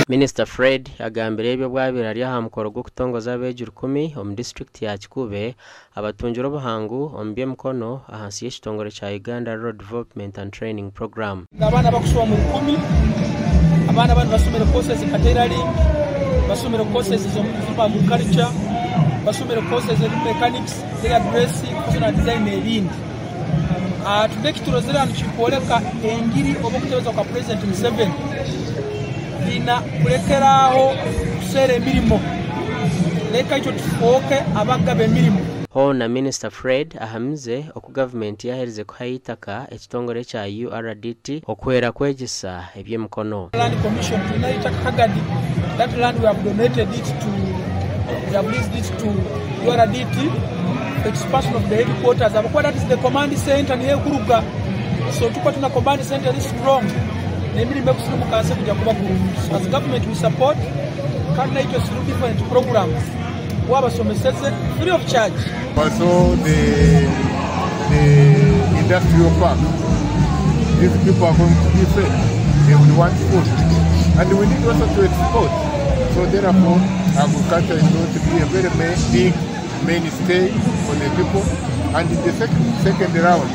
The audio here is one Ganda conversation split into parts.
Minister Fred agambira ebyo bwabira ali aha mukoro gw'okutongoza abeegi 10 omu district ya Kikube abatungira obuhangu omu by'emikono ahansi y'ekitongole kya Uganda Road Development and Training Program. Abana bakusoma mu 10 abana bano basomera courses category basomera courses of agriculture basomera courses of mechanics dressing personal design n'ebindi. Tudeki turozera nchipoleka engiri obokutebeza kwa President Museveni ina kulekeraho kusera emirimo leka icyo tufoke abagaba emirimo. Hona Minister Fred ahamize oku government yahereze kuhayitaka ekitongole kya URDT okwera kwegisa eby'emikono. Land Commission tunaitaka Kagadi, that land we have donated it to, we have leased it to URDT, expansion of the headquarters. That is the command center ni Kuruga. So tuko tuna command center is strong. As government we support through different programs free of charge. Also the industrial park, these people are going to be fed, they will want food, and we need also to export. So therefore agriculture is going to be a very big mainstay for the people. And in the second round,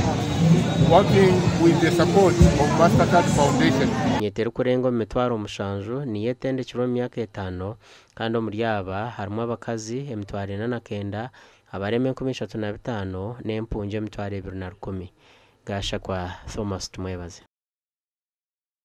working with the support of Mastercard Foundation. Nyetera kurenga emitwaro omushanju niyo etendekirwe mu myaka 5 kandi omuri aba harimu abakazi emitwaro 49 abarema 35 n'empunju emitwaro 210. Gasha kwa Thomas Tumwebaze.